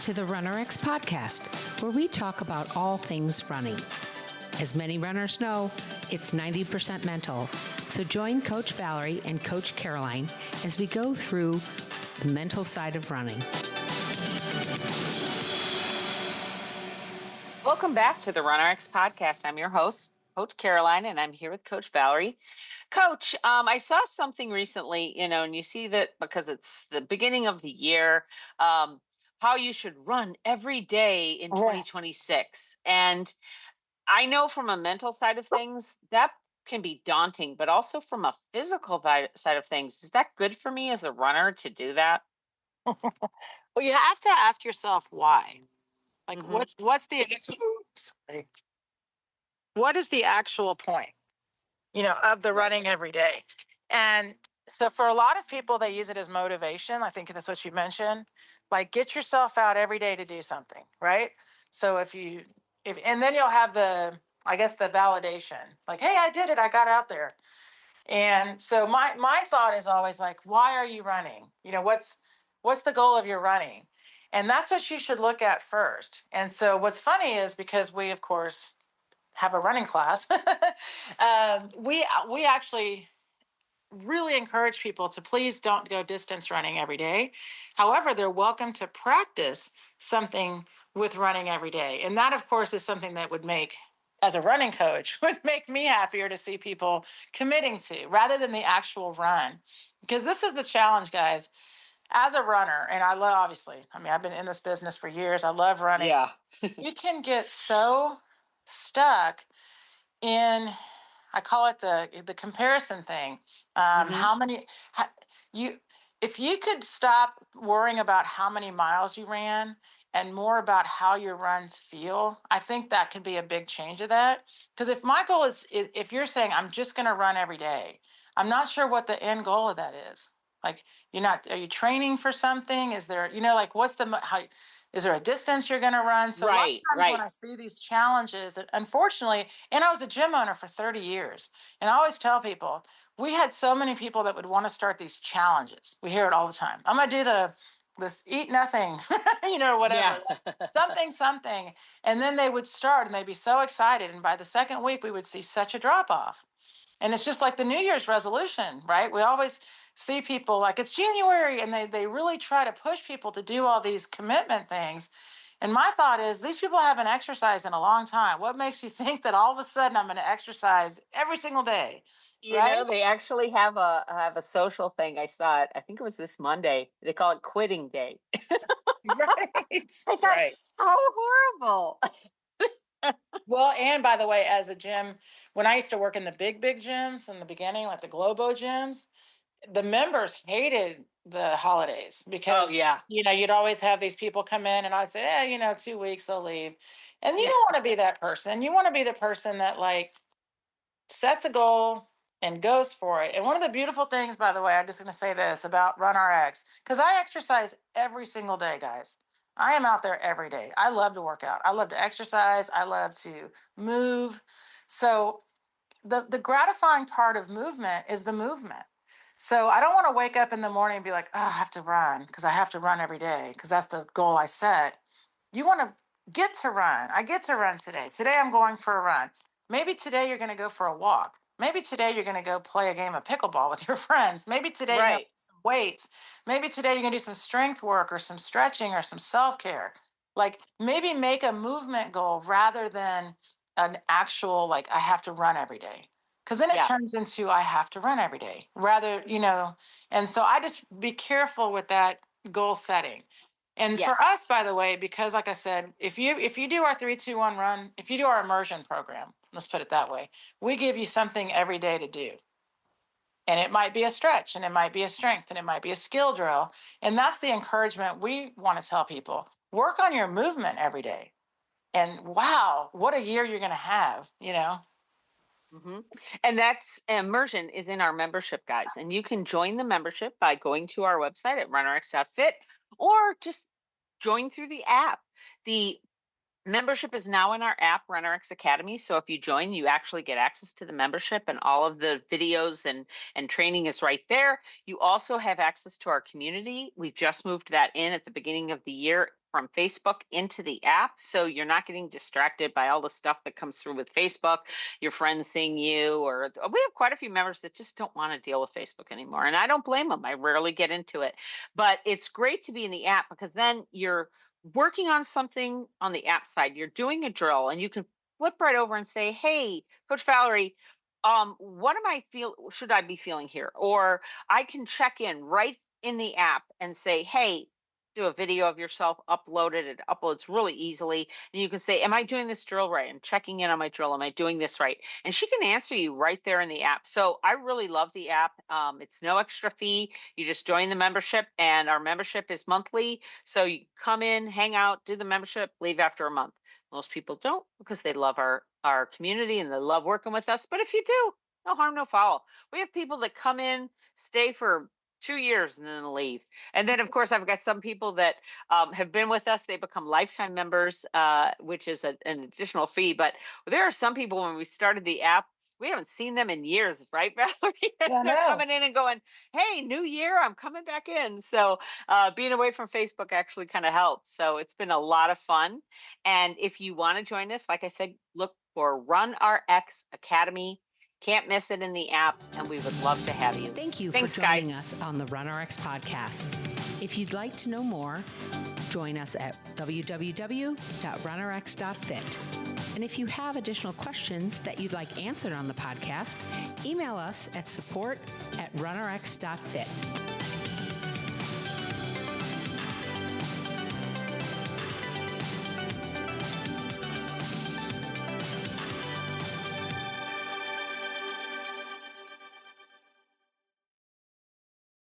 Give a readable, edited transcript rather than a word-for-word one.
to the RunnerX podcast, where we talk about all things running. As many runners know, it's 90% mental. So join Coach Valerie and Coach Caroline as we go through the mental side of running. Welcome back to the RunnerX podcast. I'm your host, Coach Caroline, and I'm here with Coach Valerie. Coach, I saw something recently, and you see that because it's the beginning of the year, how you should run every day in 2026. And I know from a mental side of things, that can be daunting, but also from a physical side of things, is that good for me as a runner to do that? Well, you have to ask yourself why. Like, Mhm. what's the what is the actual point, of the running every day? And so for a lot of people, they use it as motivation. I think that's what you mentioned. Like, get yourself out every day to do something, right? So if and then you'll have the validation, like, hey, I did it, I got out there. And so my thought is always like, why are you running? What's the goal of your running? And that's what you should look at first. And so what's funny is, because we of course have a running class, we actually really encourage people to please don't go distance running every day. However, they're welcome to practice something with running every day. And that, of course, is something that would make, as a running coach, would make me happier to see people committing to, rather than the actual run. Because this is the challenge, guys. As a runner, and obviously, I've been in this business for years. I love running. Yeah. You can get so stuck in, I call it the comparison thing. How many you if you could stop worrying about how many miles you ran and more about how your runs feel, I think that could be a big change of that. Because if my goal is if you're saying I'm just going to run every day, I'm not sure what the end goal of that is. Like, are you training for something? Is there, like, is there a distance you're going to run? So a lot of times when I see these challenges, unfortunately, and I was a gym owner for 30 years, and I always tell people, we had so many people that would want to start these challenges. We hear it all the time. I'm going to do this eat nothing, whatever, something. And then they would start and they'd be so excited. And by the second week, we would see such a drop off. And it's just like the New Year's resolution, right? We always see people like it's January, and they really try to push people to do all these commitment things. And my thought is, these people haven't exercised in a long time. What makes you think that all of a sudden I'm going to exercise every single day? Right? They actually have a social thing. I saw it. I think it was this Monday. They call it quitting day. Right. I thought, Right. how horrible. Well, and by the way, as a gym, when I used to work in the big gyms in the beginning, like the Globo gyms, the members hated the holidays because, you'd always have these people come in and I'd say, 2 weeks they'll leave. And you don't want to be that person. You want to be the person that, like, sets a goal and goes for it. And one of the beautiful things, by the way, I'm just going to say this about Run RX, because I exercise every single day, guys. I am out there every day. I love to work out. I love to exercise. I love to move. So the gratifying part of movement is the movement. So I don't want to wake up in the morning and be like, oh, I have to run because I have to run every day because that's the goal I set. You want to get to run. I get to run today. Today I'm going for a run. Maybe today you're going to go for a walk. Maybe today you're going to go play a game of pickleball with your friends. Maybe today you're going to do some weights. Maybe today you're going to do some strength work or some stretching or some self-care. Like, maybe make a movement goal rather than an actual, like, I have to run every day. Because then it turns into I have to run every day rather, and so I just be careful with that goal setting. And for us, by the way, because like I said, if you do our 3-2-1 run, if you do our immersion program, let's put it that way, we give you something every day to do. And it might be a stretch, and it might be a strength, and it might be a skill drill. And that's the encouragement we want to tell people. Work on your movement every day. And wow, what a year you're going to have, And that's Immersion is in our membership, guys. And you can join the membership by going to our website at runnerx.fit or just join through the app. The membership is now in our app, RunnerX Academy. So if you join, you actually get access to the membership, and all of the videos and training is right there. You also have access to our community. We just moved that in at the beginning of the year. from Facebook into the app, so you're not getting distracted by all the stuff that comes through with Facebook, your friends seeing you, or we have quite a few members that just don't want to deal with Facebook anymore. And I don't blame them. I rarely get into it. But it's great to be in the app because then you're working on something on the app side. You're doing a drill and you can flip right over and say, hey, Coach Valerie, what should I be feeling here? Or I can check in right in the app and say, hey, do a video of yourself, upload it. It uploads really easily. And you can say, am I doing this drill right? I'm checking in on my drill. Am I doing this right? And she can answer you right there in the app. So I really love the app. It's no extra fee. You just join the membership, and our membership is monthly. So you come in, hang out, do the membership, leave after a month. Most people don't because they love our community and they love working with us. But if you do, no harm, no foul. We have people that come in, stay for 2 years and then leave. And then, of course, I've got some people that have been with us. They become lifetime members, which is an additional fee. But there are some people, when we started the app, we haven't seen them in years, right, Valerie? Yeah, They're coming in and going, hey, new year, I'm coming back in. So being away from Facebook actually kind of helps. So it's been a lot of fun. And if you want to join us, like I said, look for Run RX Academy. Can't miss it in the app, and we would love to have you. Thank you Thanks, for joining guys. us on the RunRx podcast. If you'd like to know more, join us at www.runrx.fit. And if you have additional questions that you'd like answered on the podcast, email us at support@runrx.fit.